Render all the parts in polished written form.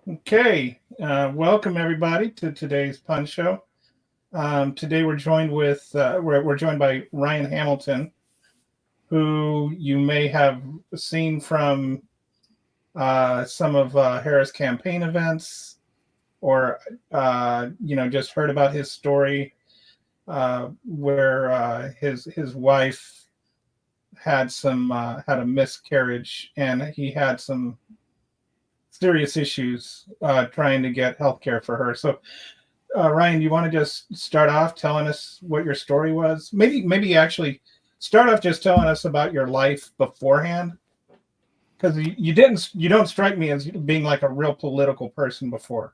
Okay, welcome everybody to today's Pun Show. Today we're joined by Ryan Hamilton, who you may have seen from some of Harris' campaign events, or just heard about his story where his wife had a miscarriage, and he had some serious issues trying to get health care for her. So Ryan, you want to just start off telling us what your story was? Maybe actually start off just telling us about your life beforehand, because you don't strike me as being like a real political person before.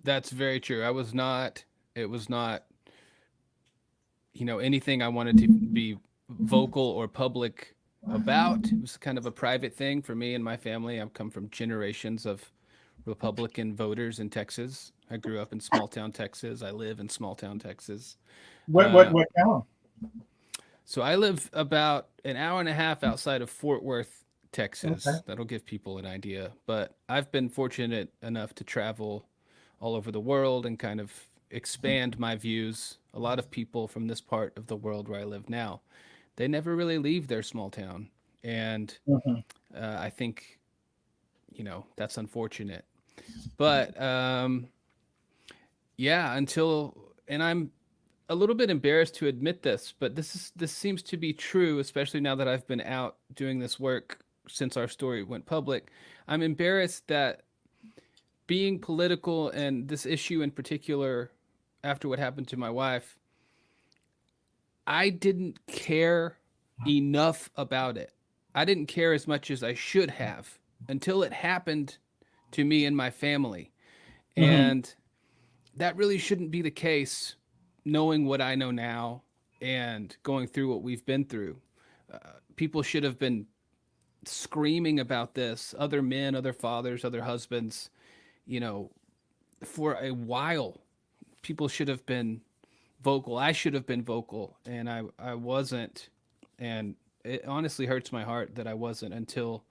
That's very true. I was not. It was not, anything I wanted to be vocal or public about. It was kind of a private thing for me and my family. I've come from generations of Republican voters in Texas. I grew up in small town Texas. I live in small town Texas. Uh, What town? so I live about an hour and a half outside of Fort Worth, Okay. Texas. That'll give people an idea. But I've been fortunate enough to travel all over the world and kind of expand my views. A lot of people from this part of the world where I live now, they never really leave their small town. And Hmm. I think, that's unfortunate. But yeah, and I'm a little bit embarrassed to admit this, but this seems to be true, especially now that I've been out doing this work since our story went public. I'm embarrassed that being political and this issue in particular, after what happened to my wife, I didn't care enough about it. I didn't care as much as I should have until it happened to me and my family. Hmm. And that really shouldn't be the case, knowing what I know now and going through what we've been through. People should have been screaming about this, other men, other fathers, other husbands, you know, for a while. People should have been vocal. I should have been vocal, and I wasn't. And it honestly hurts my heart that I wasn't until,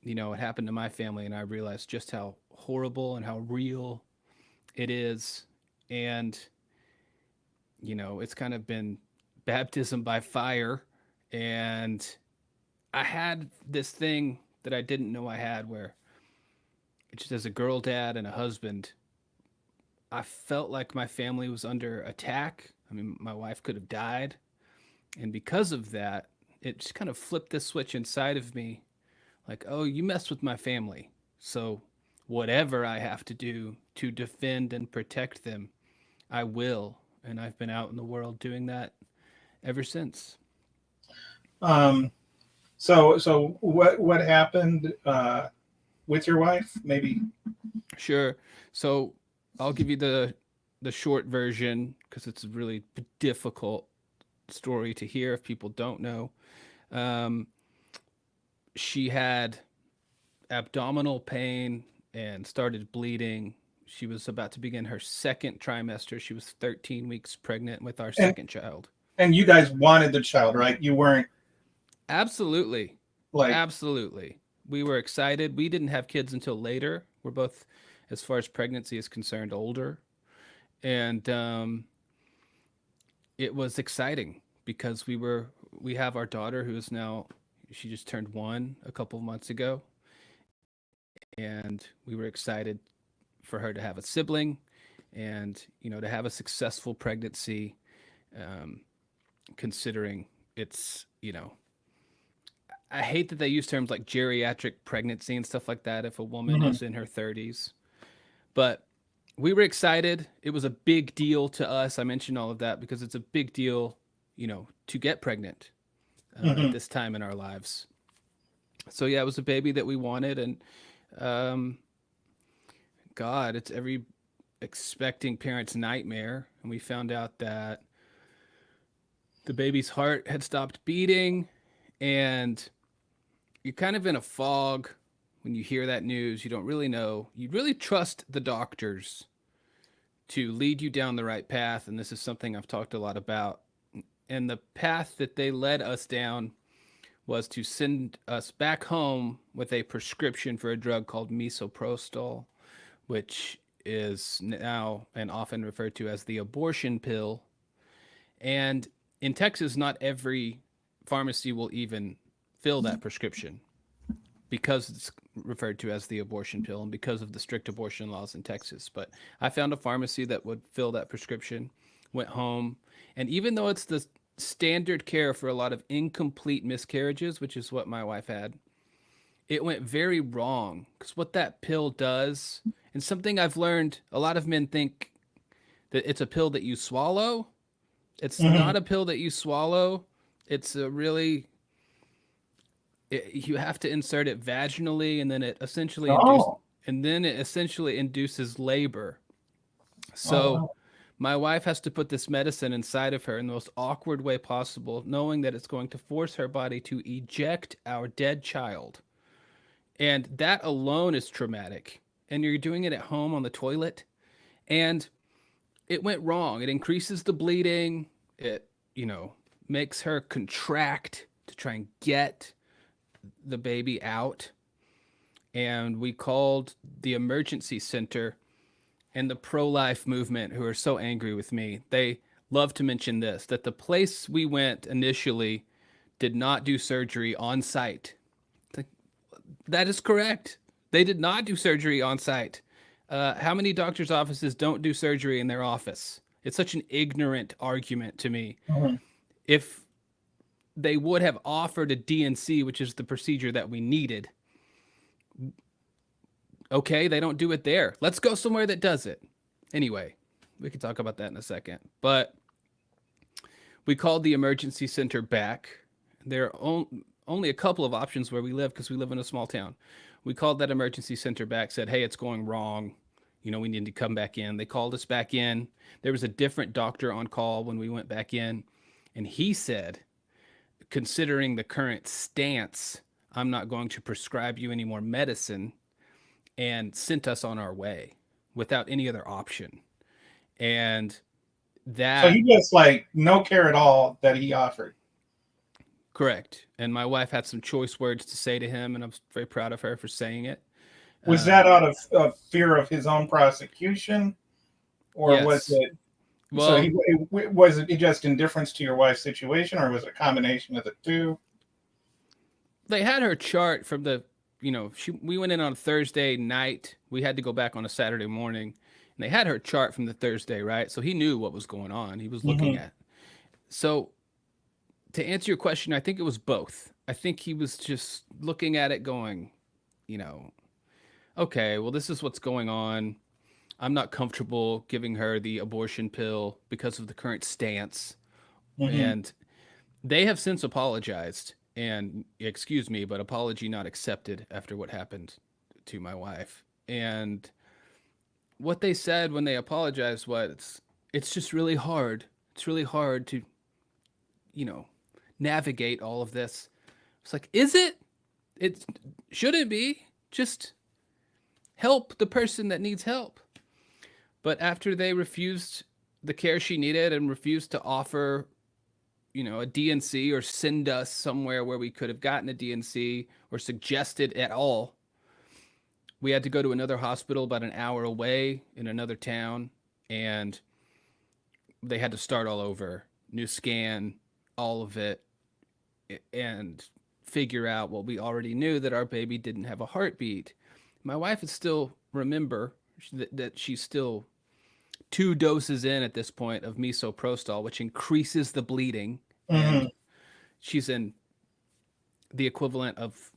it happened to my family and I realized just how horrible and how real it is. And, it's kind of been baptism by fire. And I had this thing that I didn't know I had where, just as a girl dad and a husband, I felt like my family was under attack. I mean, my wife could have died. And because of that, it just kind of flipped this switch inside of me like, oh, you messed with my family. So whatever I have to do to defend and protect them, I will. And I've been out in the world doing that ever since. Um, so what happened with your wife? Maybe. Sure. So I'll give you the short version because it's a really difficult story to hear if people don't know. Um, she had abdominal pain and started bleeding. She was about to begin her second trimester. She was 13 weeks pregnant with our and second child. and you guys wanted the child, right? You weren't Absolutely. like. Absolutely. We were excited. We didn't have kids until later. We're both, as far as pregnancy is concerned, older. And it was exciting because we have our daughter who is now, she just turned 1 a couple of months ago. And we were excited for her to have a sibling and, to have a successful pregnancy, um, considering it's, I hate that they use terms like geriatric pregnancy and stuff like that if a woman Mhm. is in her 30s. But we were excited. It was a big deal to us. I mentioned all of that because it's a big deal, to get pregnant at Mhm. this time in our lives. So yeah, it was a baby that we wanted, and um, God, it's every expecting parent's nightmare. And we found out that the baby's heart had stopped beating, and you're kind of in a fog when you hear that news. You don't really know. You really trust the doctors to lead you down the right path. And this is something I've talked a lot about. And the path that they led us down was to send us back home with a prescription for a drug called misoprostol, which is now and often referred to as the abortion pill. And in Texas, not every pharmacy will even fill that prescription because it's referred to as the abortion pill and because of the strict abortion laws in Texas. But I found a pharmacy that would fill that prescription, went home, and even though it's the standard care for a lot of incomplete miscarriages, which is what my wife had, it went very wrong because what that pill does, and something I've learned, a lot of men think that it's a pill that you swallow. It's Hmm. not a pill that you swallow. It's a really you have to insert it vaginally, Oh, and then it essentially induces labor. oh So wow. my wife has to put this medicine inside of her in the most awkward way possible, knowing that it's going to force her body to eject our dead child. And that alone is traumatic. And you're doing it at home on the toilet. And it went wrong. It increases the bleeding. It, you know, makes her contract to try and get the baby out. And we called the emergency center and the pro life movement, who are so angry with me. They love to mention this that the place we went initially did not do surgery on site. That is correct. They did not do surgery on site. How many doctors' offices don't do surgery in their office? It's such an ignorant argument to me. Mhm. If they would have offered a DNC, which is the procedure that we needed, okay, they don't do it there. Let's go somewhere that does it. Anyway, we can talk about that in a second. But we called the emergency center back. There are only a couple of options where we live because we live in a small town. We called that emergency center back, said, hey, it's going wrong. You know, we need to come back in. They called us back in. There was a different doctor on call when we went back in. And he said, considering the current stance, I'm not going to prescribe you any more medicine, and sent us on our way without any other option. And So that he just like no care at all that he offered. correct. And my wife had some choice words to say to him, and I'm very proud of her for saying it. Was that Um, out of fear of his own prosecution, or was yes. it? So Well, was it just indifference to your wife's situation, or was it a combination of the two? they had her chart from the, we went in on a Thursday night. We had to go back on a Saturday morning. And they had her chart from the Thursday, right? So he knew what was going on. He was looking Hmm. at. So to answer your question, I think it was both. I think he was just looking at it going, you know, okay, well, this is what's going on. I'm not comfortable giving her the abortion pill because of the current stance. Hmm. And they have since apologized. And excuse me, but apology not accepted after what happened to my wife. And what they said when they apologized was, it's just really hard. It's really hard to, you know, navigate all of this. It's like, is it? It shouldn't be. Just help the person that needs help. But after they refused the care she needed and refused to offer, a DNC or send us somewhere where we could have gotten a DNC or suggested at all, we had to go to another hospital about an hour away in another town, and they had to start all over, new scan, all of it, and figure out what we already knew, that our baby didn't have a heartbeat. My wife is still remember that she's still 2 doses in at this point of misoprostol, which increases the bleeding, Hmm. and she's in the equivalent of,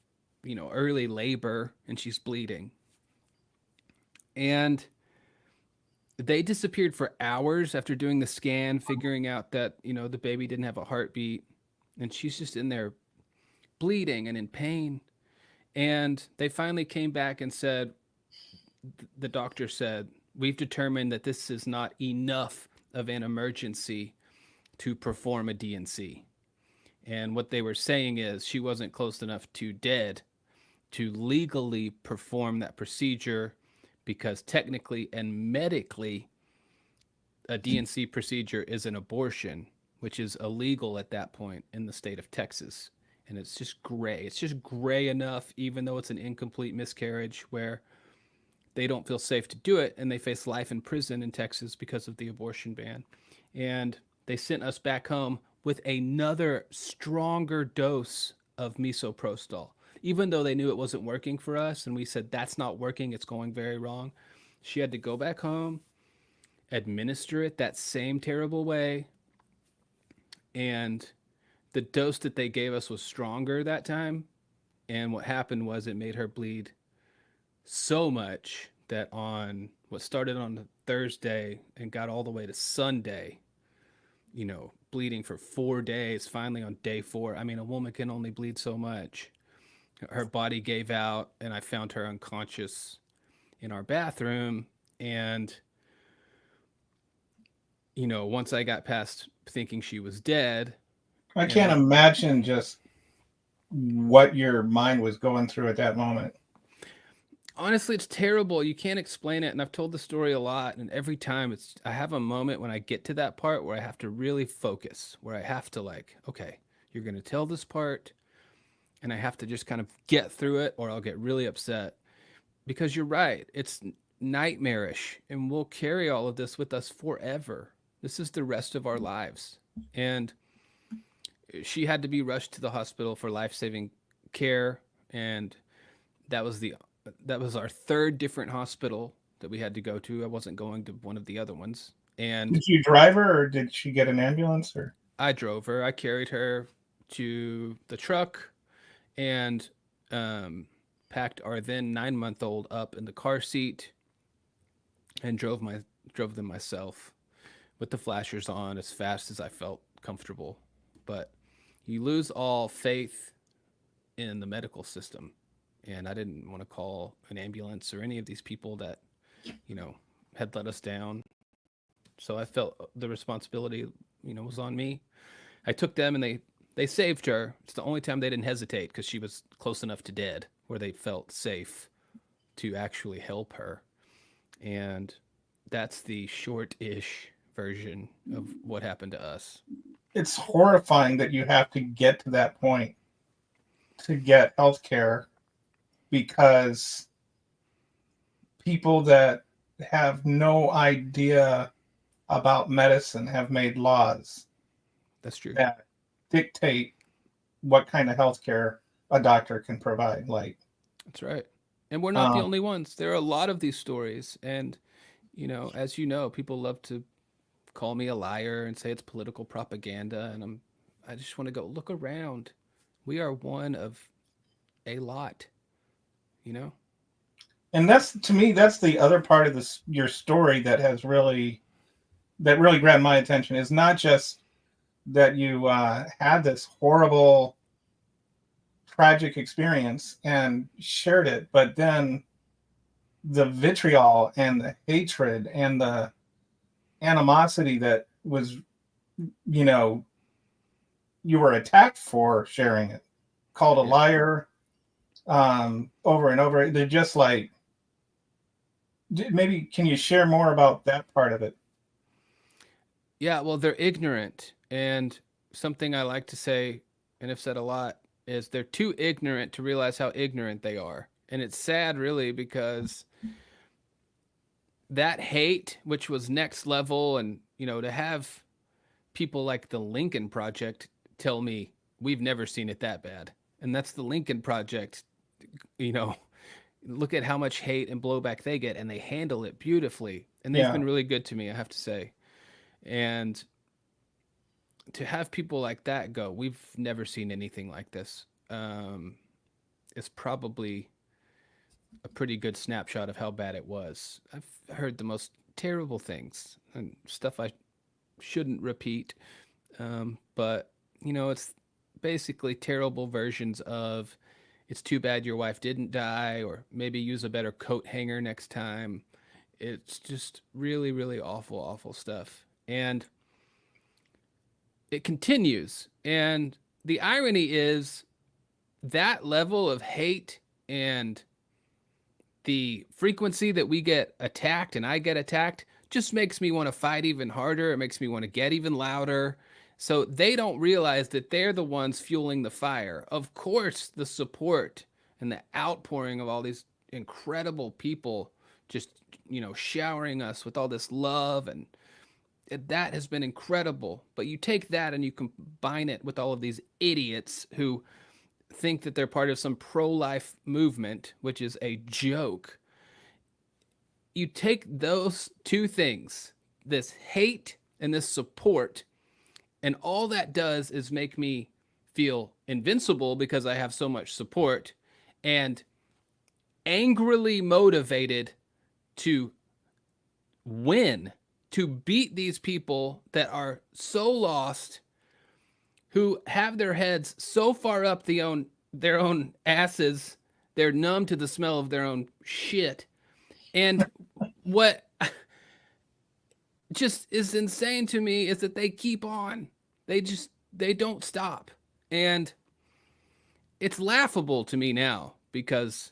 early labor, and she's bleeding. And they disappeared for hours after doing the scan, figuring out that, the baby didn't have a heartbeat, and she's just in there bleeding and in pain. And they finally came back and said, the doctor said, we've determined that this is not enough of an emergency to perform a DNC. And what they were saying is she wasn't close enough to dead to legally perform that procedure, because technically and medically, a DNC procedure is an abortion, which is illegal at that point in the state of Texas. and it's just gray. It's just gray enough, even though it's an incomplete miscarriage, where they don't feel safe to do it, and they face life in prison in Texas because of the abortion ban. And they sent us back home with another stronger dose of misoprostol, even though they knew it wasn't working for us. And we said, that's not working. It's going very wrong. She had to go back home, administer it that same terrible way. And the dose that they gave us was stronger that time. And what happened was it made her bleed so much that on what started on Thursday and got all the way to Sunday, bleeding for 4 days, finally on day 4. I mean, a woman can only bleed so much. Her body gave out, and I found her unconscious in our bathroom. And, once I got past thinking she was dead. I can't imagine just what your mind was going through at that moment. Honestly, it's terrible. You can't explain it. And I've told the story a lot. And every time I have a moment when I get to that part where I have to really focus, where I have to okay, you're going to tell this part. And I have to just kind of get through it, or I'll get really upset. Because you're right. It's nightmarish. And we'll carry all of this with us forever. This is the rest of our lives. And she had to be rushed to the hospital for life-saving care. And that was our third different hospital that we had to go to. I wasn't going to one of the other ones. And did you drive her, or did she get an ambulance? Or I drove her. I carried her to the truck and packed our then 9-month-old up in the car seat and drove them myself with the flashers on as fast as I felt comfortable. But you lose all faith in the medical system. And I didn't want to call an ambulance or any of these people that, had let us down. So I felt the responsibility, was on me. I took them, and they saved her. It's the only time they didn't hesitate, because she was close enough to dead where they felt safe to actually help her. And that's the short-ish version of what happened to us. It's horrifying that you have to get to that point to get health care, because people that have no idea about medicine have made laws. That's true. That dictate what kind of health care a doctor can provide. That's right. And we're not the only ones. There are a lot of these stories. And, as people love to call me a liar and say it's political propaganda. And I just want to go look around. We are one of a lot, And to me, that's the other part of your story that really grabbed my attention. Is not just that you had this horrible, tragic experience and shared it, but then the vitriol and the hatred and the animosity that was, you were attacked for sharing it, called a liar, over and over. They're just maybe can you share more about that part of it? Yeah, well, they're ignorant. And something I like to say, and have said a lot, is they're too ignorant to realize how ignorant they are. And it's sad, really, because that hate, which was next level, and, to have people like the Lincoln Project tell me we've never seen it that bad. And that's the Lincoln Project, look at how much hate and blowback they get, and they handle it beautifully. And they've been really good to me, I have to say. And to have people like that go, we've never seen anything like this, is probably a pretty good snapshot of how bad it was. I've heard the most terrible things and stuff I shouldn't repeat. But, it's basically terrible versions of, it's too bad your wife didn't die, or maybe use a better coat hanger next time. It's just really, really awful, awful stuff. And it continues. And the irony is that level of hate and the frequency that we get attacked and I get attacked just makes me want to fight even harder. It makes me want to get even louder. So they don't realize that they're the ones fueling the fire. Of course, the support and the outpouring of all these incredible people just, showering us with all this love, and that has been incredible. But you take that and you combine it with all of these idiots who think that they're part of some pro-life movement, which is a joke. You take those two things, this hate and this support, and all that does is make me feel invincible because I have so much support, and angrily motivated to win, to beat these people that are so lost, who have their heads so far up their own asses, they're numb to the smell of their own shit. And what just is insane to me is that they keep on. They don't stop. And it's laughable to me now because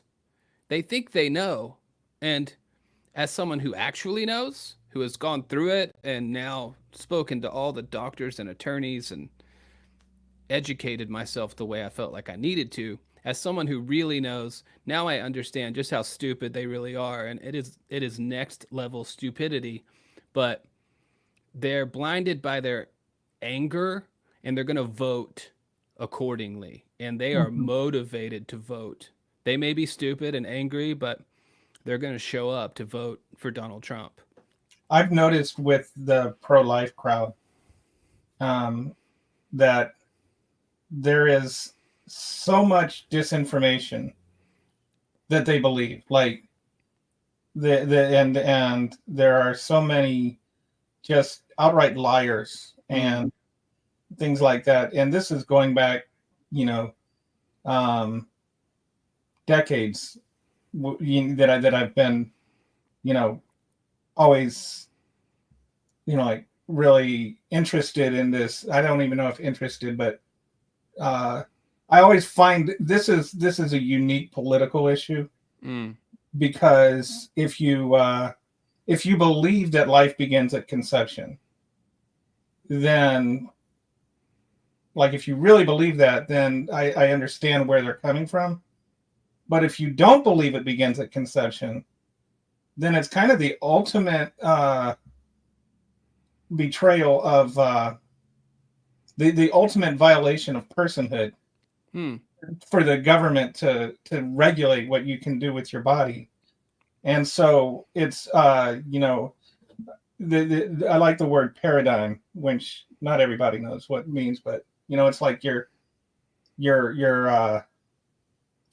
they think they know. And as someone who actually knows, who has gone through it and now spoken to all the doctors and attorneys and educated myself the way I felt like I needed to, as someone who really knows, now I understand just how stupid they really are. And it is next level stupidity. But they're blinded by their anger, and they're going to vote accordingly. And they are motivated to vote. They may be stupid and angry, but they're going to show up to vote for Donald Trump. I've noticed with the pro-life crowd that there is so much disinformation that they believe. Like and there are so many just outright liars and things like that. And this is going back, decades that I've been, always, like really interested in this. I don't even know if interested, but I always find this is a unique political issue because if you believe that life begins at conception, then, like, if you really believe that, then I understand where they're coming from. But if you don't believe it begins at conception, then it's kind of the ultimate betrayal of the ultimate violation of personhood for the government to regulate what you can do with your body. And so it's I like the word paradigm, which not everybody knows what it means, but it's like your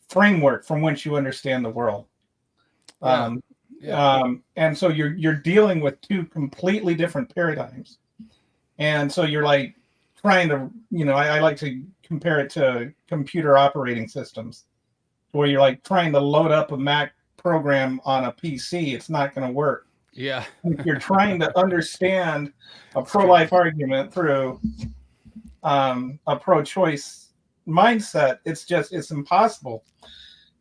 framework from which you understand the world. And so you're dealing with two completely different paradigms. And so you're like trying to, I like to compare it to computer operating systems, where you're like trying to load up a Mac program on a PC. It's not going to work. Yeah. If you're trying to understand a pro-life argument through a pro-choice mindset, it's impossible.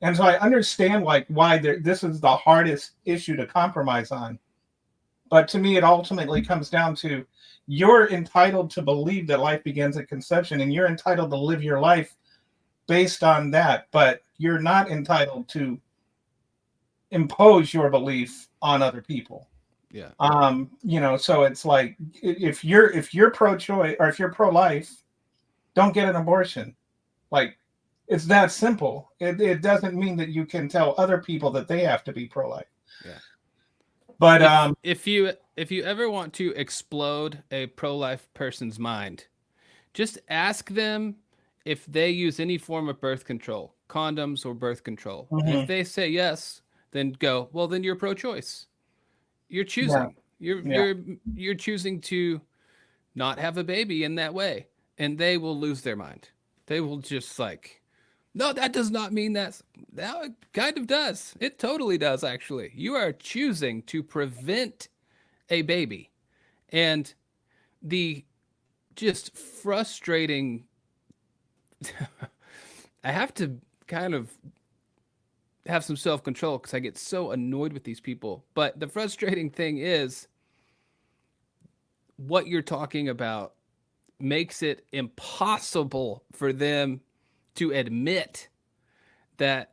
And so I understand like why this is the hardest issue to compromise on. But to me, it ultimately comes down to you're entitled to believe that life begins at conception, and you're entitled to live your life based on that. But you're not entitled to impose your belief on other people. Yeah. So it's like if you're pro-choice or if you're pro-life, don't get an abortion. Like, it's that simple. It doesn't mean that you can tell other people that they have to be pro-life. Yeah. But if you ever want to explode a pro-life person's mind, just ask them if they use any form of birth control, condoms or birth control. And if they say yes, then go, well, then you're pro-choice. You're choosing. Yeah. You're choosing to not have a baby in that way. And they will lose their mind. They will just like, no, that does not mean that. Now it kind of does. It totally does, actually. You are choosing to prevent a baby. And the just frustrating, I have to kind of have some self-control because I get so annoyed with these people. But the frustrating thing is what you're talking about makes it impossible for them to admit that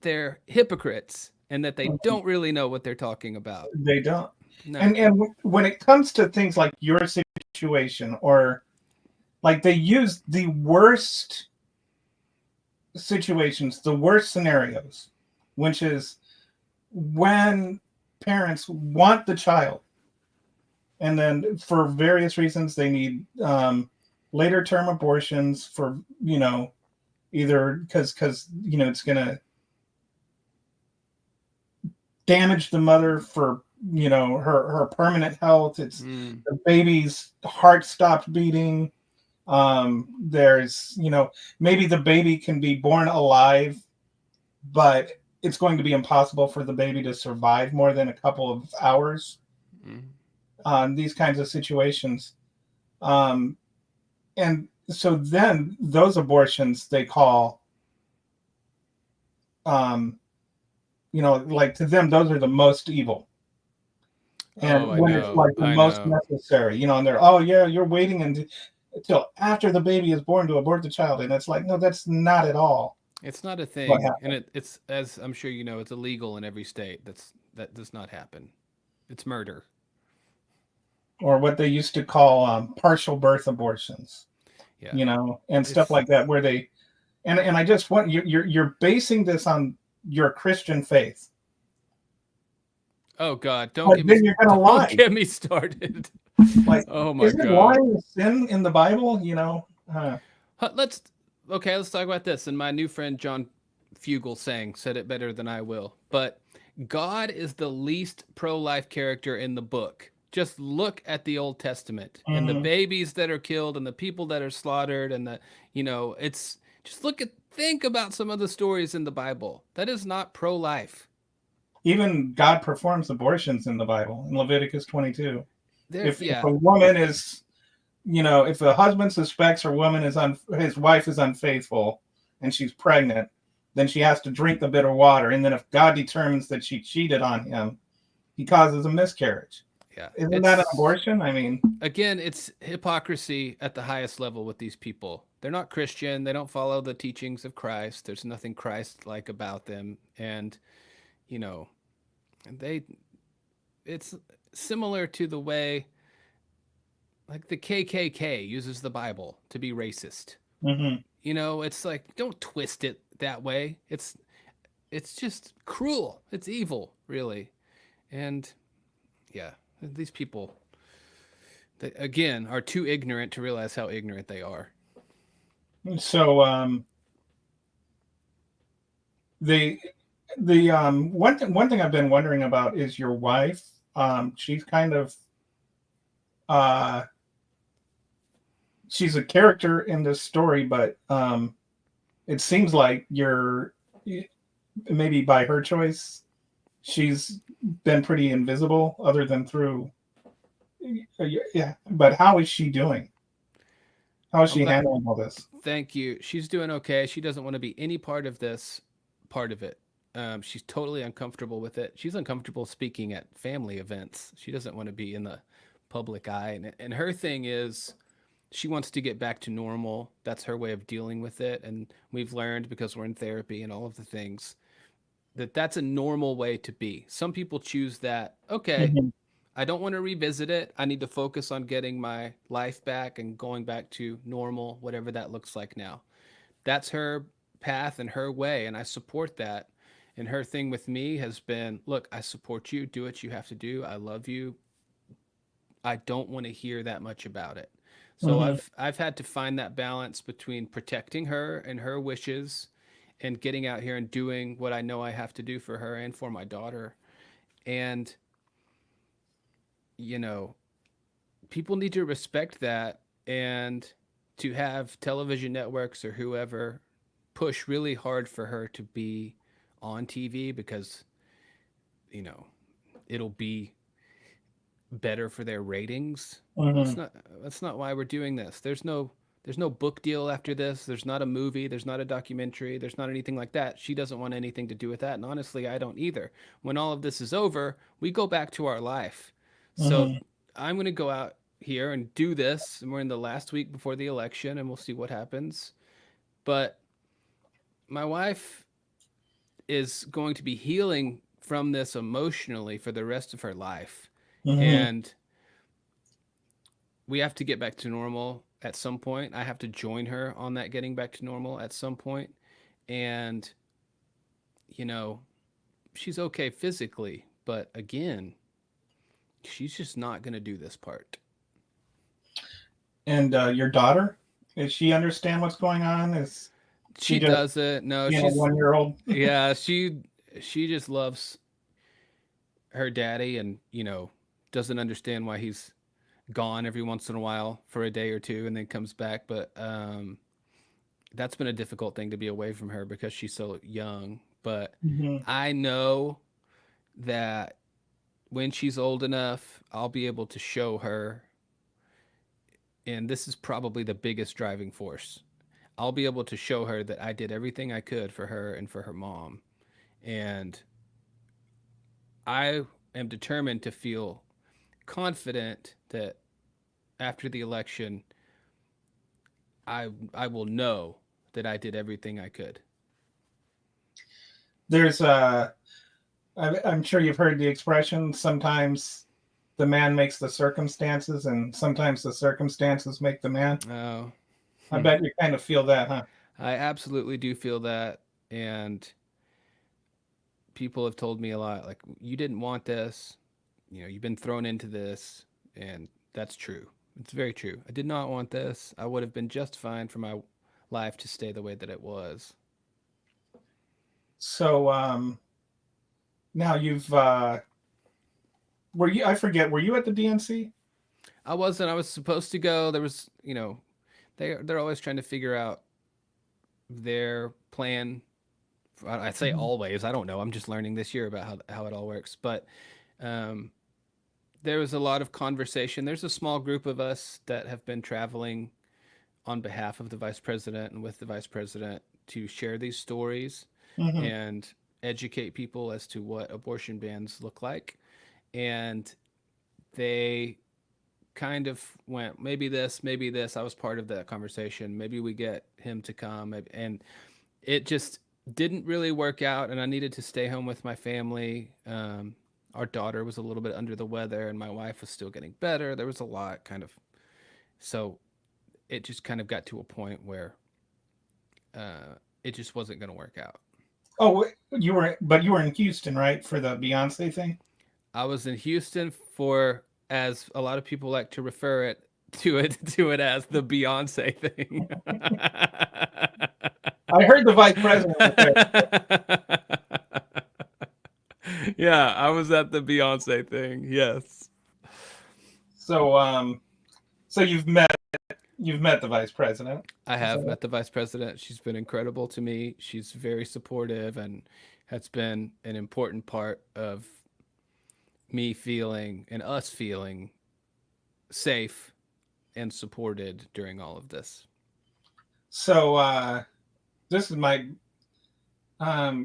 they're hypocrites and that they don't really know what they're talking about. They don't. No. And when it comes to things like your situation, or like they use the worst situations, the worst scenarios, which is when parents want the child, and then for various reasons they need later term abortions for, either because it's going to damage the mother for her permanent health. It's the baby's heart stopped beating. There's maybe the baby can be born alive, but it's going to be impossible for the baby to survive more than a couple of hours. These kinds of situations. And so then those abortions they call, like to them, those are the most evil. And when it's like the most necessary, and they're, oh yeah, you're waiting until after the baby is born to abort the child. And it's like, no, that's not at all. It's not a thing. And it's, as I'm sure you know, it's illegal in every state. That does not happen. It's murder. Or what they used to call partial birth abortions, and stuff like that, where they, and I just want you're basing this on your Christian faith. Oh God, don't get me started. Like, oh my isn't God, lying a sin in the Bible? Let's talk about this. And my new friend John Fugel said it better than I will. But God is the least pro-life character in the book. Just look at the Old Testament and the babies that are killed and the people that are slaughtered, and it's just think about some of the stories in the Bible. That is not pro-life. Even God performs abortions in the Bible in Leviticus 22. If a woman is, if a husband suspects his wife is unfaithful and she's pregnant, then she has to drink the bitter water. And then if God determines that she cheated on him, he causes a miscarriage. Yeah. Isn't that an abortion? I mean, again, it's hypocrisy at the highest level with these people. They're not Christian. They don't follow the teachings of Christ. There's nothing Christ-like about them. And, it's similar to the way, like, the KKK uses the Bible to be racist. It's like, don't twist it that way. It's just cruel. It's evil, really. And yeah, these people, they, again, are too ignorant to realize how ignorant they are. So the one thing I've been wondering about is your wife. She's kind of she's a character in this story, but it seems like you're maybe by her choice. She's been pretty invisible, other than through. Yeah, but how is she doing? How is she handling all this? Thank you. She's doing okay. She doesn't want to be any part of this part of it. She's totally uncomfortable with it. She's uncomfortable speaking at family events. She doesn't want to be in the public eye. And her thing is, she wants to get back to normal. That's her way of dealing with it. And we've learned, because we're in therapy and all of the things, that's a normal way to be. Some people choose that. Okay, I don't want to revisit it. I need to focus on getting my life back and going back to normal, whatever that looks like now. That's her path and her way, and I support that. And her thing with me has been, look, I support you. Do what you have to do. I love you. I don't want to hear that much about it. So I've had to find that balance between protecting her and her wishes and getting out here and doing what I know I have to do for her and for my daughter. And, people need to respect that, and to have television networks or whoever push really hard for her to be on TV, because, it'll be better for their ratings. That's not why we're doing this. There's no book deal after this. There's not a movie. There's not a documentary. There's not anything like that. She doesn't want anything to do with that. And honestly, I don't either. When all of this is over, we go back to our life. So I'm going to go out here and do this. And we're in the last week before the election, and we'll see what happens. But my wife is going to be healing from this emotionally for the rest of her life. Mm-hmm. And we have to get back to normal at some point. I have to join her on that getting back to normal at some point. And, you know, she's okay physically, but again, she's just not going to do this part. And your daughter, does she understand what's going on? Is she She just doesn't. No, being a she's 1-year-old? yeah, she just loves her daddy and, doesn't understand why he's gone every once in a while for a day or two and then comes back, but that's been a difficult thing to be away from her because she's so young. But Mm-hmm. I know that when she's old enough, I'll be able to show her, and this is probably the biggest driving force. I'll be able to show her that I did everything I could for her and for her mom. And I am determined to feel confident that after the election, I will know that I did everything I could. There's I'm sure you've heard the expression, sometimes the man makes the circumstances and sometimes the circumstances make the man. Oh, I bet you kind of feel that, huh? I absolutely do feel that, and people have told me a lot, like, you didn't want this, you've been thrown into this, and that's true. It's very true. I did not want this. I would have been just fine for my life to stay the way that it was. So now you've were you, I forget, were you at the DNC? I wasn't. I was supposed to go. There was, they're always trying to figure out their plan. I say Mhm. always. I don't know. I'm just learning this year about how it all works. But um, there was a lot of conversation. There's a small group of us that have been traveling on behalf of the vice president and with the vice president to share these stories Mhm. and educate people as to what abortion bans look like. And they kind of went, maybe this, maybe this. I was part of that conversation. Maybe we get him to come. And it just didn't really work out. And I needed to stay home with my family. Our daughter was a little bit under the weather, and my wife was still getting better. There was a lot kind of. So it just kind of got to a point where it just wasn't going to work out. Oh, you were in Houston, right, for the Beyonce thing? I was in Houston for, as a lot of people like to refer it as the Beyonce thing. I heard the vice president was there. Yeah, I was at the Beyonce thing. Yes, So so you've met the vice president. I Is that have right? met the vice president. She's been incredible to me. She's very supportive and has been an important part of me feeling and us feeling safe and supported during all of this. So this is my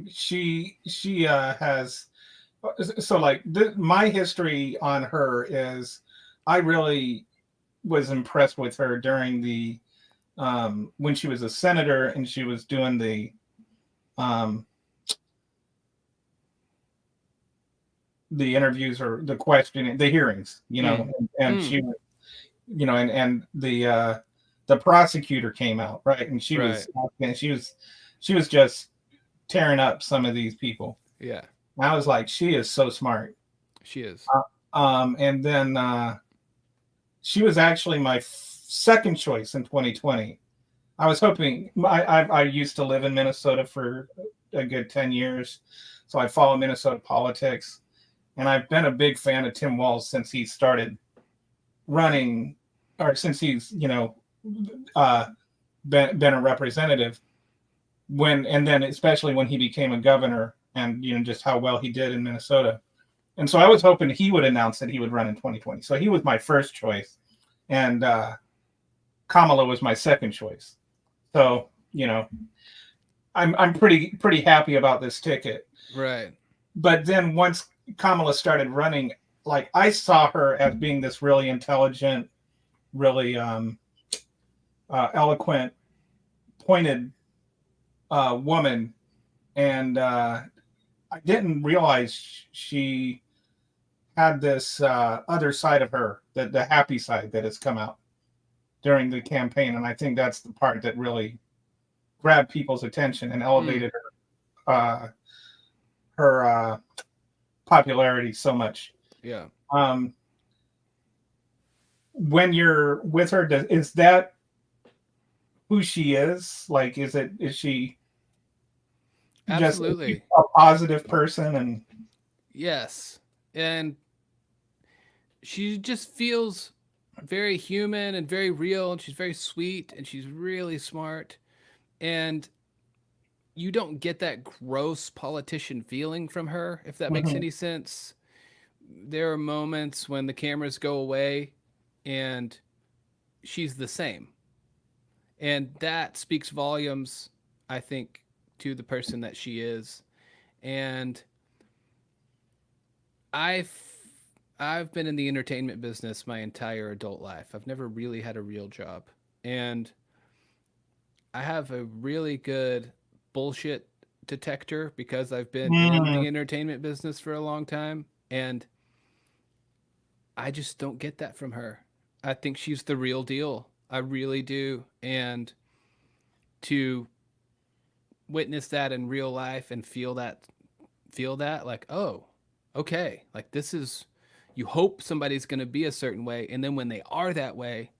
she has so like my history on her is I really was impressed with her during the when she was a senator and she was doing um the interviews or the questioning, the hearings, Mm. and Mm. she was, and the prosecutor came out, right, and she Right. was and she was just tearing up some of these people. Yeah, I was like, she is so smart. she is. And then she was actually my second choice in 2020. I was hoping. I used to live in Minnesota for a good 10 years, so I follow Minnesota politics, and I've been a big fan of Tim Walz since he started running, or since he's uh, been a representative. And then especially when he became a governor, and just how well he did in Minnesota. And so I was hoping he would announce that he would run in 2020. So he was my first choice, and Kamala was my second choice. So I'm pretty happy about this ticket. Right. But then once Kamala started running, like I saw her as being this really intelligent, really eloquent, pointed woman, and I didn't realize she had this other side of her, the happy side that has come out during the campaign, and I think that's the part that really grabbed people's attention and elevated her popularity so much. Yeah. Um, when you're with her, is that who she is? Like, is she just Absolutely. a positive person? And Yes. And she just feels very human and very real, and she's very sweet, and she's really smart. And you don't get that gross politician feeling from her, if that makes Mhm. any sense. There are moments when the cameras go away and she's the same. And that speaks volumes, I think, to the person that she is. And I've I've been in the entertainment business my entire adult life. I've never really had a real job. And I have a really good bullshit detector because I've been in Mm, the entertainment business for a long time, and I just don't get that from her. I think she's the real deal. I really do. And to witness that in real life and feel that like, oh, okay, like this is, you hope somebody's going to be a certain way, and then when they are that way,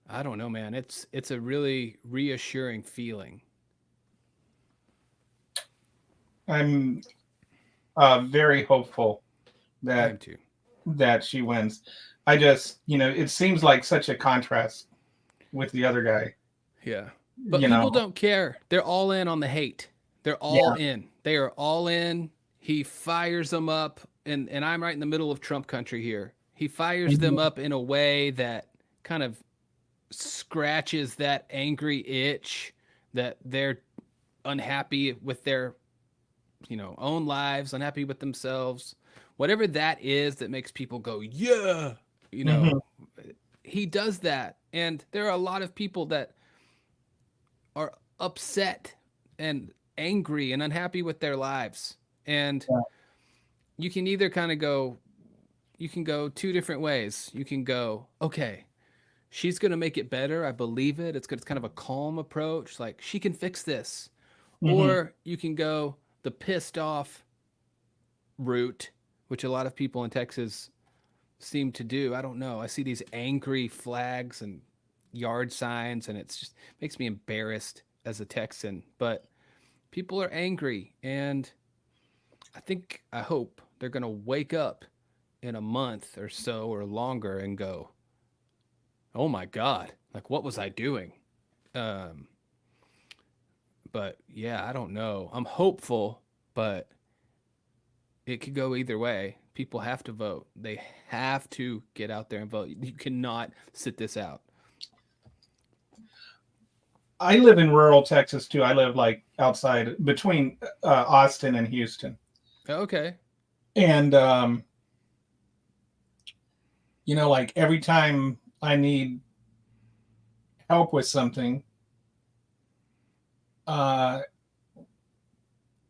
I don't know, man, it's a really reassuring feeling. I'm very hopeful I that am too. she wins. I just, it seems like such a contrast with the other guy. Yeah. But You know, people don't care. They're all in on the hate. They're all yeah. in. They are all in. He fires them up, and I'm right in the middle of Trump country here. He fires them Mhm. up in a way that kind of scratches that angry itch that they're unhappy with their, own lives, unhappy with themselves. Whatever that is that makes people go, "Yeah." You Mhm. know, he does that. And there are a lot of people that are upset and angry and unhappy with their lives. And Yeah. you can either kind of go, you can go two different ways. You can go, okay, she's going to make it better. I believe it. It's good. It's kind of a calm approach. Like she can fix this. Mhm. Or you can go the pissed off route, which a lot of people in Texas seem to do. I don't know. I see these angry flags and yard signs, and it's just makes me embarrassed as a Texan. But people are angry, and I hope they're going to wake up in a month or so or longer and go, oh my God, like what was I doing? Um, but yeah, I don't know. I'm hopeful, but it could go either way. People have to vote. They have to get out there and vote. You cannot sit this out. I live in rural Texas too. I live like outside between Austin and Houston. Okay. And like every time I need help with something, uh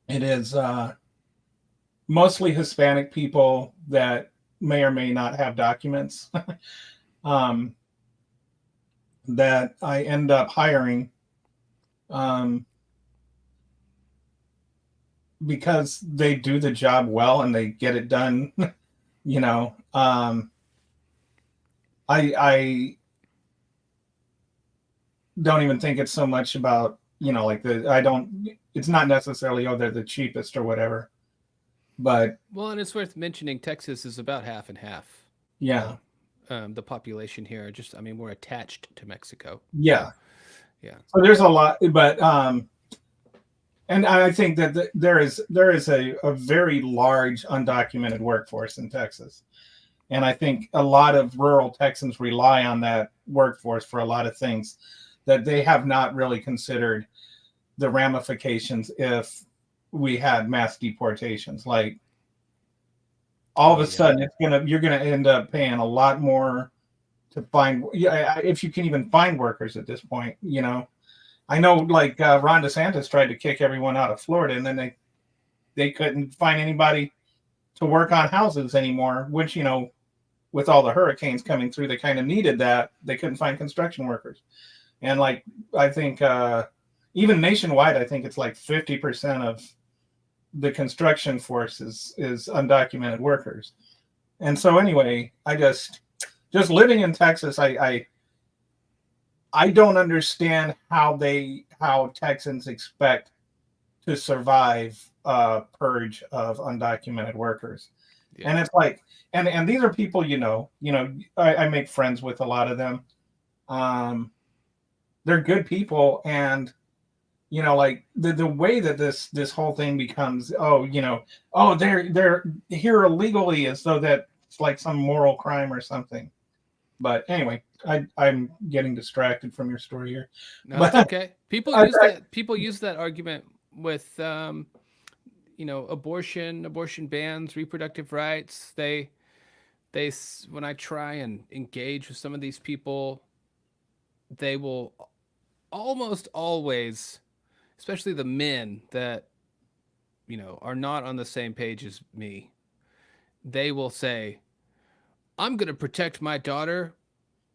it is mostly Hispanic people that may or may not have documents um that I end up hiring um because they do the job well and they get it done. you know I don't even think it's so much about like I don't, it's not necessarily, oh, they're the cheapest or whatever, but Well, and it's worth mentioning Texas is about half and half. yeah. The population here, just, I mean, we're attached to Mexico. So, Yeah, yeah. so there's a lot, but and I think that there is a very large undocumented workforce in Texas, and I think a lot of rural Texans rely on that workforce for a lot of things that they have not really considered the ramifications if we had mass deportations. Like all of Oh, a yeah. sudden, you're gonna end up paying a lot more find, yeah, if you can even find workers at this point. I know, like, Ron DeSantis tried to kick everyone out of Florida, and then they couldn't find anybody to work on houses anymore, which, with all the hurricanes coming through, they kind of needed that. They couldn't find construction workers. And, like, I think even nationwide, I think it's like 50% of the construction force is undocumented workers. And so anyway, I just living in Texas, I don't understand how Texans expect to survive a purge of undocumented workers. Yeah. And it's like, and these are people, I make friends with a lot of them. They're good people, and like the way that this whole thing becomes, they're here illegally, as though that it's like some moral crime or something. But anyway, I'm getting distracted from your story here. No, But it's okay. People use that argument with abortion bans, reproductive rights. They when I try and engage with some of these people, they will almost always, especially the men that are not on the same page as me, they will say, I'm going to protect my daughter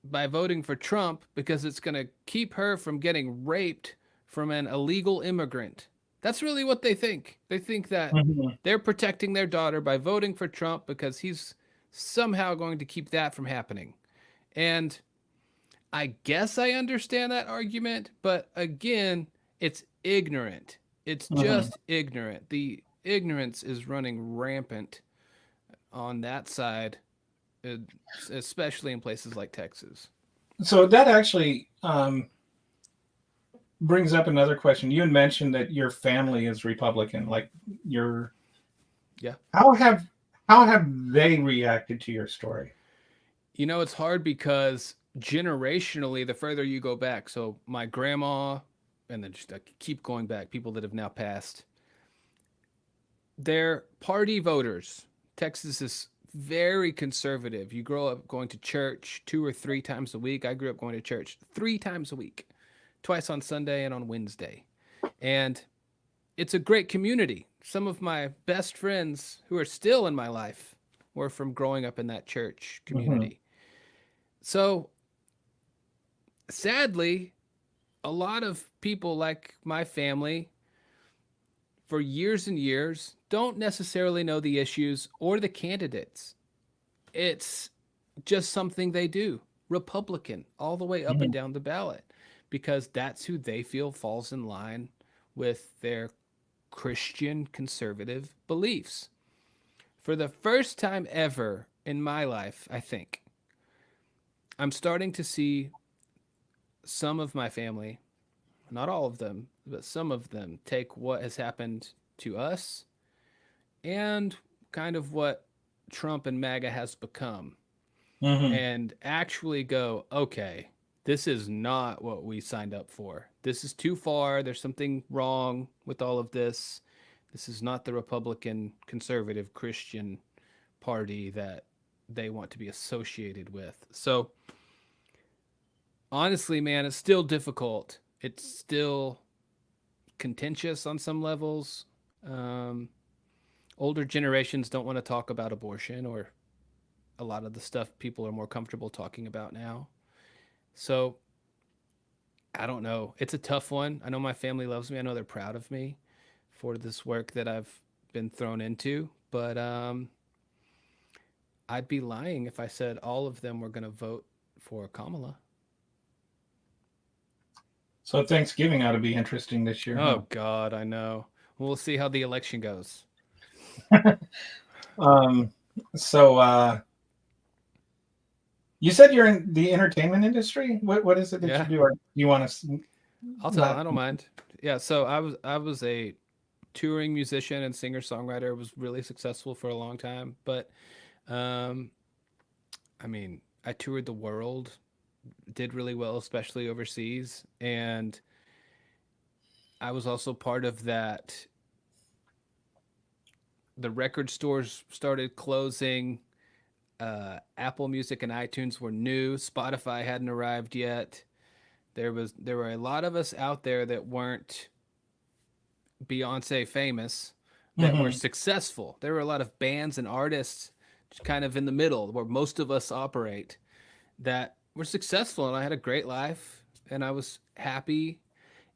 by voting for Trump because it's going to keep her from getting raped from an illegal immigrant. That's really what they think. They think that they're protecting their daughter by voting for Trump because he's somehow going to keep that from happening. And I guess I understand that argument, but again, it's ignorant. It's just ignorant. The ignorance is running rampant on that side, especially in places like Texas. So that actually brings up another question. You had mentioned that your family is Republican, like yeah. How have they reacted to your story? It's hard because generationally, the further you go back, so my grandma, and then just keep going back, people that have now passed, they're party voters. Texas is very conservative. You grow up going to church 2 or 3 times a week. I grew up going to church 3 times a week, twice on Sunday and on Wednesday. And it's a great community. Some of my best friends who are still in my life were from growing up in that church community. So sadly, a lot of people like my family for years and years don't necessarily know the issues or the candidates. It's just something they do. Republican all the way up and down the ballot, because that's who they feel falls in line with their Christian conservative beliefs. For the first time ever in my life, I think, I'm starting to see some of my family, not all of them, but some of them, take what has happened to us and kind of what Trump and MAGA has become and actually go, okay, this is not what we signed up for. This is too far. There's something wrong with all of this. This is not the Republican, conservative, Christian party that they want to be associated with. So honestly, man, it's still difficult. It's still contentious on some levels. Older generations don't want to talk about abortion or a lot of the stuff people are more comfortable talking about now. So I don't know. It's a tough one. I know my family loves me. I know they're proud of me for this work that I've been thrown into. But I'd be lying if I said all of them were going to vote for Kamala. So Thanksgiving ought to be interesting this year. Oh, God, I know. We'll see how the election goes. So you said you're in the entertainment industry. What is it that you do? Or you want to? I'll tell. I don't mind. Yeah. So I was a touring musician and singer songwriter. Was really successful for a long time, but I mean, I toured the world, did really well, especially overseas, and I was also part of that. The record stores started closing. Apple Music and iTunes were new. Spotify hadn't arrived yet. There were a lot of us out there that weren't Beyonce famous, that were Hmm. successful. There were a lot of bands and artists kind of in the middle where most of us operate that were successful, and I had a great life and I was happy.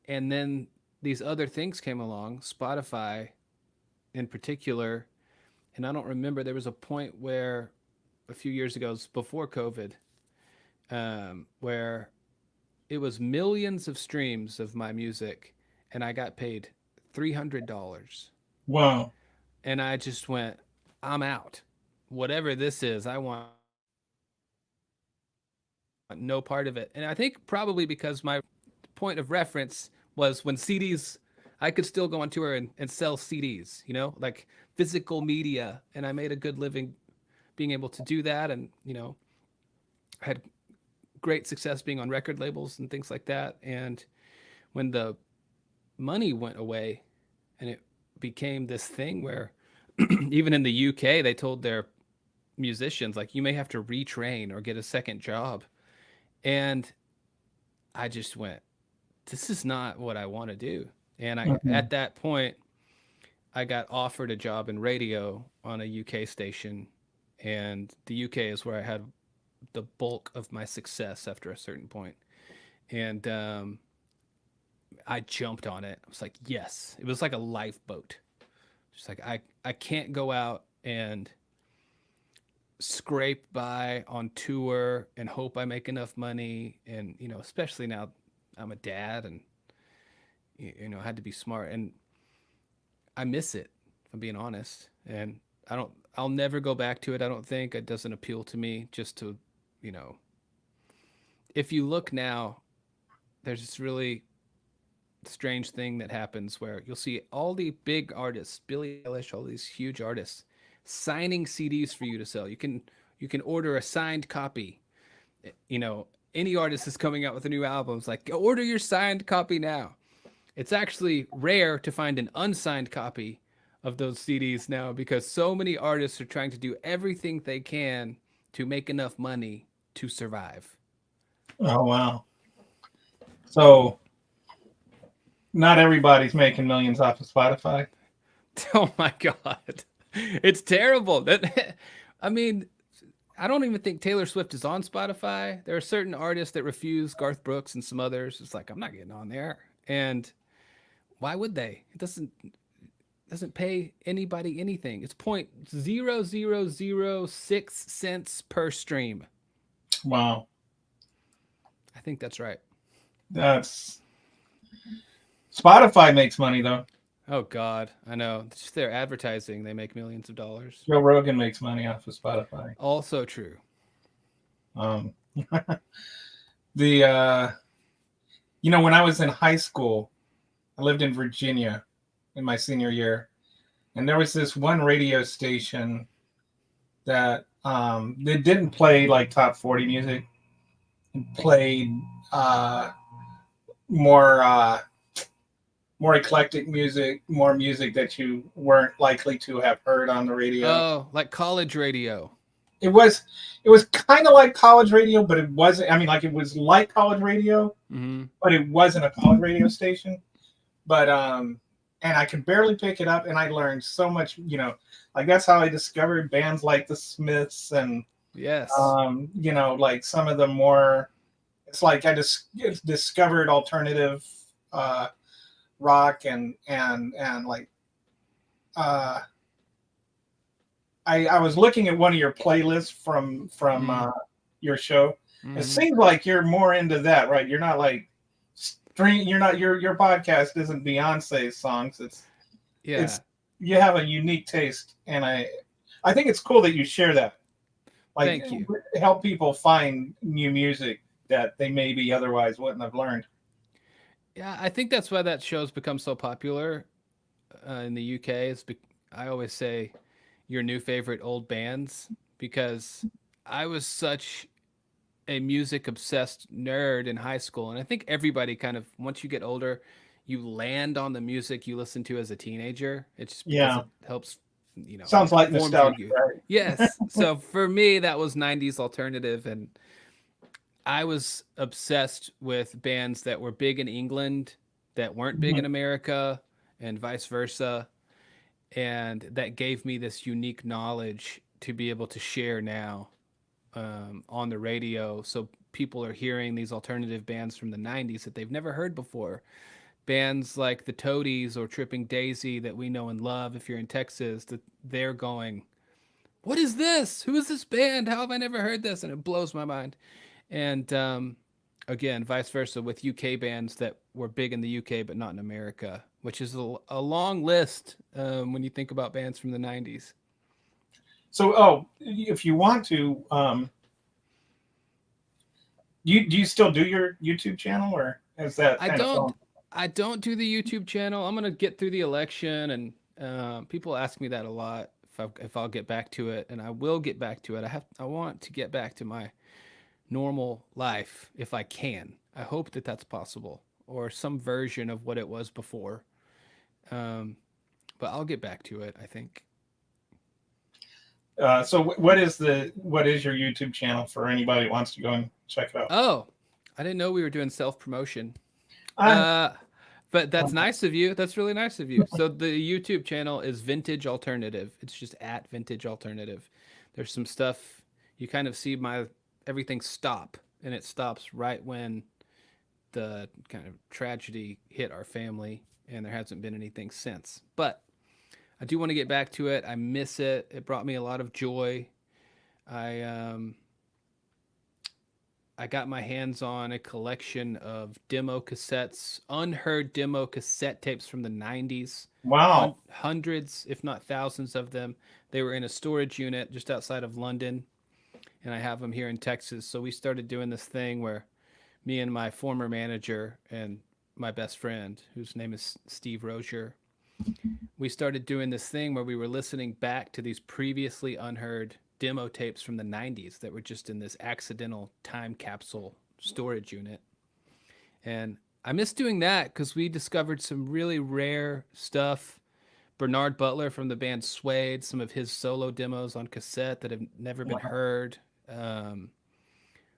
And then these other things came along, Spotify in particular, and I don't remember, there was a point where a few years ago, before COVID, where it was millions of streams of my music, and I got paid $300. Wow. And I just went, I'm out. Whatever this is, I want no part of it. And I think probably because my point of reference was when CDs, I could still go on tour and sell CDs, like physical media. And I made a good living being able to do that. And, had great success being on record labels and things like that. And when the money went away and it became this thing where even in the UK, they told their musicians, like, you may have to retrain or get a second job. And I just went, this is not what I want to do. And Hmm. at that point, I got offered a job in radio on a UK station. And the UK is where I had the bulk of my success after a certain point. And I jumped on it. I was like, yes. It was like a lifeboat. Just like, I can't go out and scrape by on tour and hope I make enough money. And, especially now I'm a dad and, I had to be smart. And I miss it, if I'm being honest. And I'll never go back to it. I don't think it doesn't appeal to me just to, you know, if you look now, there's this really strange thing that happens where you'll see all the big artists, Billie Eilish, all these huge artists signing CDs for you to sell. You can order a signed copy. Any artist is coming out with a new album. It's like, order your signed copy now. It's actually rare to find an unsigned copy of those CDs now because so many artists are trying to do everything they can to make enough money to survive. Oh wow. So not everybody's making millions off of Spotify. Oh my god. It's terrible. That I mean, I don't even think Taylor Swift is on Spotify. There are certain artists that refuse, Garth Brooks and some others. It's like, I'm not getting on there. And why would they? It doesn't pay anybody anything. It's 0.0006 per stream. Wow. I think that's right. That's Spotify makes money though. Oh God, I know. It's just their advertising. They make millions of dollars. Joe Rogan makes money off of Spotify. Also true. Um, the when I was in high school, I lived in Virginia in my senior year, and there was this one radio station that they didn't play like top 40 music. It played uh, more more eclectic music, more music that you weren't likely to have heard on the radio. Oh, like college radio. It was kind of like college radio, but it wasn't. I mean, like it was like college radio, Mm-hmm. but it wasn't a college radio station. But and I could barely pick it up, and I learned so much. Like that's how I discovered bands like the Smiths and Yes. like some of the more. It's like I just discovered alternative rock and like uh, I was looking at one of your playlists from Mm-hmm. your show. It Mm-hmm. seems like you're more into that, right? You're not like stream. You're not your podcast isn't Beyonce's songs. Yeah. It's you have a unique taste, and I think it's cool that you share that. Like Thank you. help people find new music that they maybe otherwise wouldn't have learned. Yeah, I think that's why that show's become so popular in the UK. I always say your new favorite old bands because I was such a music obsessed nerd in high school, and I think everybody kind of once you get older, you land on the music you listen to as a teenager. It's just because Yeah. it helps Sounds like formed your nostalgia, youth. right? Yes. So for me, that was 90s alternative. And I was obsessed with bands that were big in England, that weren't big in Mhm. America, and vice versa. And that gave me this unique knowledge to be able to share now on the radio. So people are hearing these alternative bands from the 90s that they've never heard before. Bands like the Toadies or Tripping Daisy that we know and love if you're in Texas, that they're going, what is this? Who is this band? How have I never heard this? And it blows my mind. And again, vice versa with UK bands that were big in the UK but not in America, which is a long list when you think about bands from the 90s. So, if you want to, do you still do your YouTube channel, or is that I kind of don't phone? I don't do the YouTube channel. I'm gonna get through the election, and people ask me that a lot if I'll get back to it, and I will get back to it. I want to get back to my normal life if I can. I hope that that's possible, or some version of what it was before. Um, but I'll get back to it, I think. So, what is your YouTube channel for anybody who wants to go and check it out? Oh, I didn't know we were doing self promotion. Uh, Uh, but that's nice of you. That's really nice of you. So the YouTube channel is Vintage Alternative. It's just at Vintage Alternative. There's some stuff you kind of see my everything stop, and it stops right when the kind of tragedy hit our family, and there hasn't been anything since. But I do want to get back to it. I miss it. It brought me a lot of joy. I I got my hands on a collection of demo cassettes, unheard demo cassette tapes from the 90s. wow. Hundreds, if not thousands of them. They were in a storage unit just outside of London, and I have them here in Texas. So we started doing this thing where me and my former manager and my best friend, whose name is Steve Rozier, we started doing this thing where we were listening back to these previously unheard demo tapes from the 90s that were just in this accidental time capsule storage unit. And I miss doing that because we discovered some really rare stuff. Bernard Butler from the band Suede, some of his solo demos on cassette that have never been Wow. heard. Um,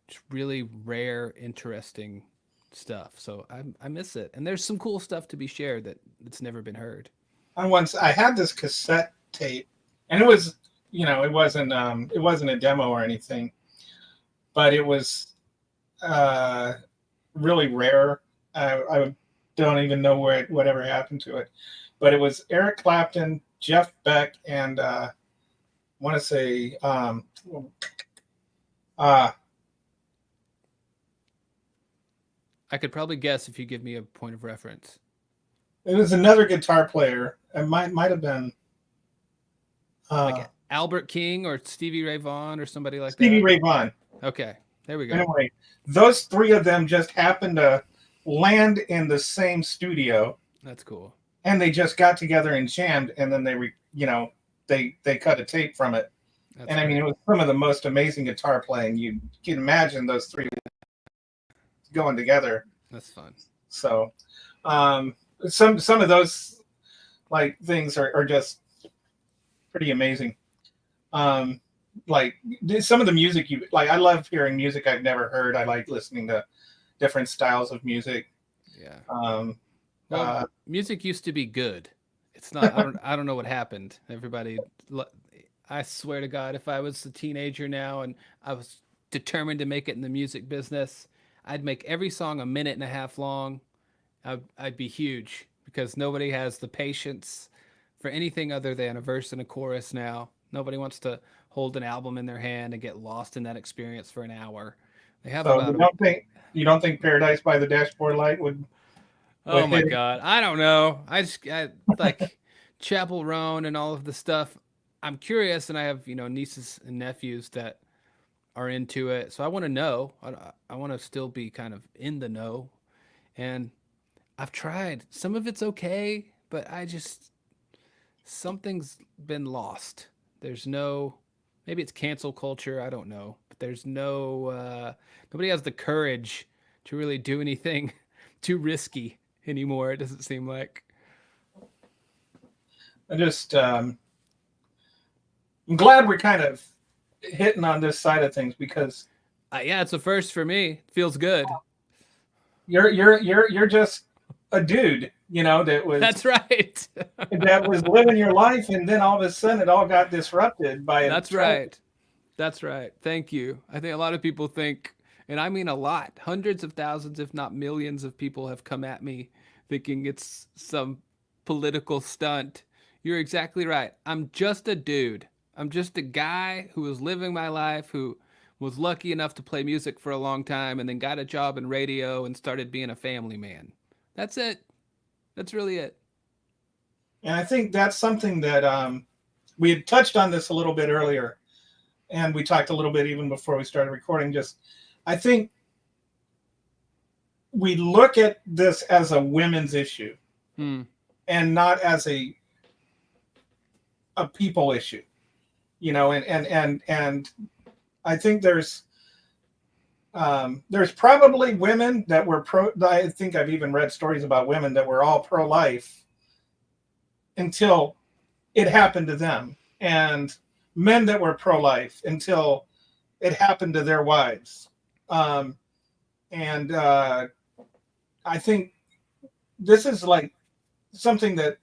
just really rare, interesting stuff. So I miss it. And there's some cool stuff to be shared that's never been heard. I had this cassette tape, and it was, it wasn't a demo or anything, but it was uh, really rare. I don't even know whatever happened to it, but it was Eric Clapton, Jeff Beck, and I want to say uh, I could probably guess if you give me a point of reference. it was another guitar player. It might have been uh, Like Albert King or Stevie Ray Vaughan or somebody like Stevie that. Ray Vaughan. Okay, there we go. Anyway, those three of them just happened to land in the same studio, That's cool. and they just got together and jammed, and then they cut a tape from it. That's And I mean, great. it was some of the most amazing guitar playing. You can imagine those three going together. That's fun. So, some of those like things are just pretty amazing. Like some of the music you like, I love hearing music I've never heard. I like listening to different styles of music. Yeah. Um, Well, music used to be good. It's not. I don't know what happened. I swear to God, if I was a teenager now and I was determined to make it in the music business, I'd make every song a minute and a half long. I'd be huge because nobody has the patience for anything other than a verse and a chorus now. Nobody wants to hold an album in their hand and get lost in that experience for an hour. They have so about you don't think Paradise by the Dashboard Light would Oh my hit it? God. I don't know. I like Chapel Roan and all of the stuff. I'm curious, and I have, nieces and nephews that are into it. So I want to know. I want to still be kind of in the know. And I've tried. Some of it's okay, but something's been lost. There's no, maybe it's cancel culture. I don't know. But there's nobody has the courage to really do anything too risky anymore. It doesn't seem like. I just I'm glad we're kind of hitting on this side of things because Yeah, it's a first for me. Feels good. you're just a dude, that was That's right. living your life, and then all of a sudden it all got disrupted by a That's tragedy. right. That's right. Thank you. I think a lot of people think, and I mean a lot, hundreds of thousands, if not millions of people have come at me thinking it's some political stunt. You're exactly right. I'm just a dude. I'm just a guy who was living my life, who was lucky enough to play music for a long time and then got a job in radio and started being a family man. That's it. That's really it. And I think that's something that we had touched on this a little bit earlier, and we talked a little bit even before we started recording. Just, I think we look at this as a women's issue Hmm. and not as a people issue, and I think there's probably women that were pro. I think I've even read stories about women that were all pro-life until it happened to them, and men that were pro-life until it happened to their wives. Um, and I think this is like something that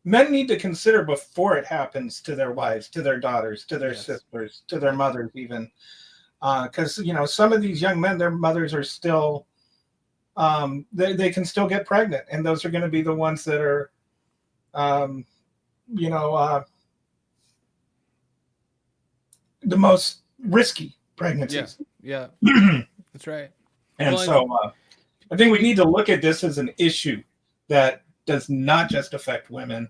men need to consider before it happens to their wives, to their daughters, to their Yes. sisters, to their mothers, even. Because some of these young men, their mothers are still, they can still get pregnant, and those are going to be the ones that are, um, you know, uh, the most risky Yeah. pregnancies. Yeah. That's right. And Well, so I think we need to look at this as an issue that does not just affect women.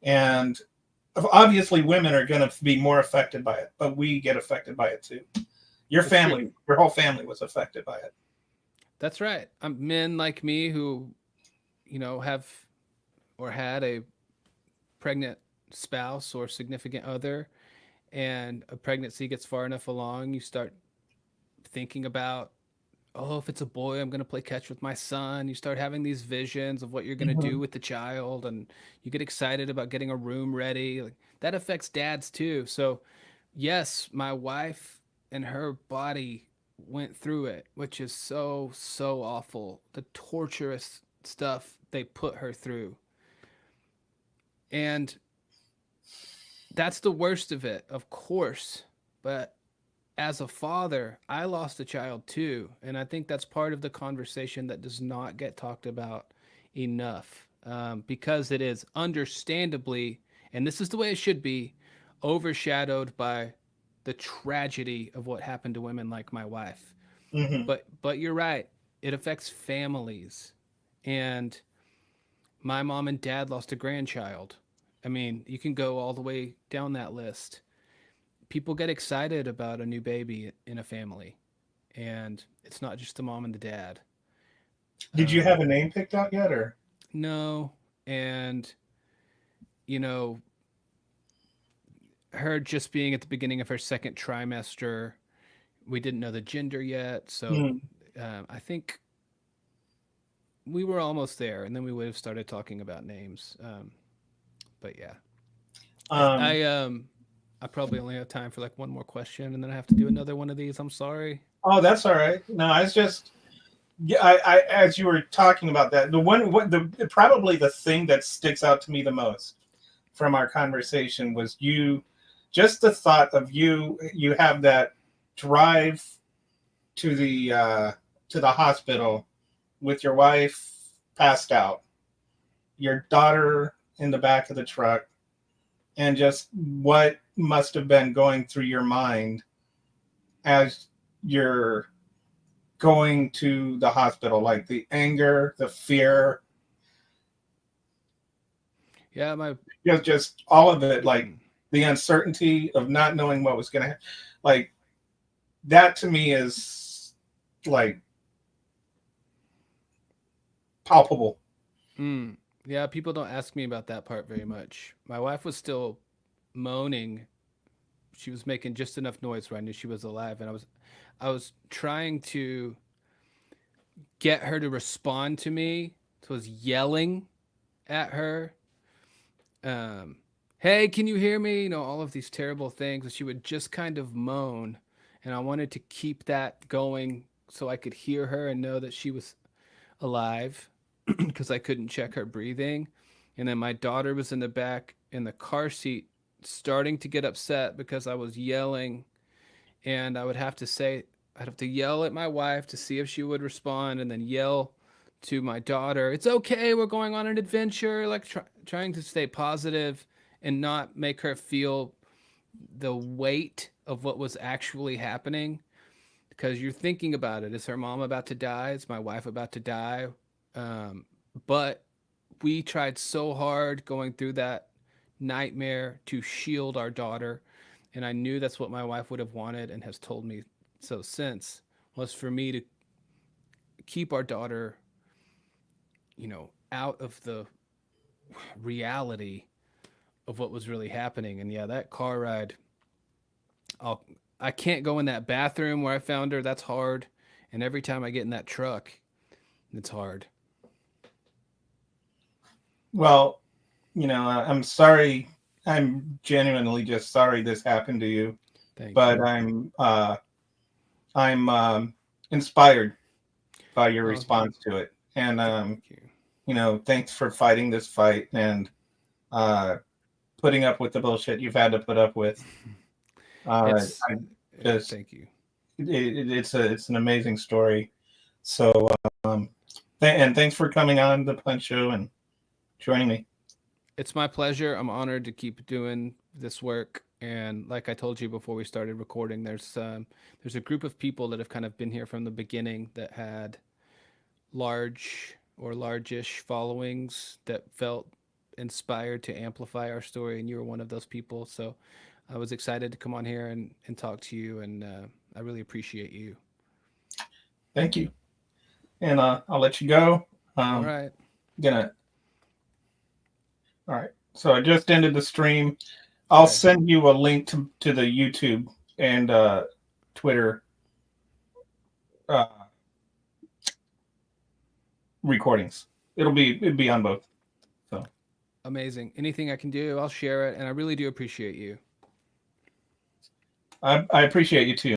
And obviously, women are going to be more affected by it, but we get affected by it too. Your That's true. family, your whole family was affected by it. That's right. Men like me who, have or had a pregnant spouse or significant other, and a pregnancy gets far enough along, you start thinking about, oh, if it's a boy, I'm going to play catch with my son. You start having these visions of what you're going to do Mhm. with the child, and you get excited about getting a room ready. Like, that affects dads too. So, yes, my wife and her body went through it, which is so, so awful. The torturous stuff they put her through. And that's the worst of it, of course. But as a father, I lost a child too. And I think that's part of the conversation that does not get talked about enough, because it is understandably, and this is the way it should be, overshadowed by the tragedy of what happened to women like my wife. Mhm. But you're right. It affects families. And my mom and dad lost a grandchild. I mean, you can go all the way down that list. People get excited about a new baby in a family, and it's not just the mom and the dad. Did you Um, have a name picked out yet, or? no, and you know, her just being at the beginning of her second trimester, we didn't know the gender yet, so Hmm. I think we were almost there, and then we would have started talking about names. But yeah, I, Um, I um I probably only have time for like one more question, and then I have to do another one of these. I'm sorry. oh, that's all right. No, it's just yeah. As you were talking about that, probably the thing that sticks out to me the most from our conversation was just the thought of you have that drive to the hospital with your wife passed out, your daughter in the back of the truck, and just what must have been going through your mind as you're going to the hospital, like the anger, the fear, Yeah, my just all of it, like mm, the uncertainty of not knowing what was going to happen. Like that to me is like palpable. mm, yeah, people don't ask me about that part very much. My wife was still moaning. She was making just enough noise where I knew she was alive, and I was trying to get her to respond to me. So I was yelling at her, um, hey, can you hear me? You know, all of these terrible things. And she would just kind of moan. And I wanted to keep that going so I could hear her and know that she was alive because I couldn't check her breathing. And then my daughter was in the back in the car seat starting to get upset because I was yelling. And I'd have to yell at my wife to see if she would respond and then yell to my daughter, it's okay, we're going on an adventure, like trying to stay positive and not make her feel the weight of what was actually happening. Because you're thinking about it, is her mom about to die, is my wife about to die? But we tried so hard going through that nightmare to shield our daughter, and I knew that's what my wife would have wanted and has told me so since, was for me to keep our daughter, you know, out of the reality of what was really happening. And yeah, that car ride, I'll I can't go in that bathroom where I found her. That's hard. And every time I get in that truck, it's hard. Well, I'm sorry. I'm genuinely just sorry this happened to you, Thank but you. I'm inspired by your Oh, response to it, and thank you. thanks for fighting this fight and uh, putting up with the bullshit you've had to put up with. It's I yeah, just thank you. it's an amazing story. So and thanks for coming on the Punch Show and joining me. It's my pleasure. I'm honored to keep doing this work. And like I told you before we started recording, there's a group of people that have kind of been here from the beginning that had large or largish followings that felt inspired to amplify our story, and you were one of those people. So I was excited to come on here and talk to you, and I really appreciate you. Thank you, and I'll let you go. All Um, right. gonna All right. So I just ended the stream. I'll Okay. send you a link to the YouTube and Twitter uh, recordings. It'll be on both. So Amazing. Anything I can do, I'll share it, and I really do appreciate you. I appreciate you too.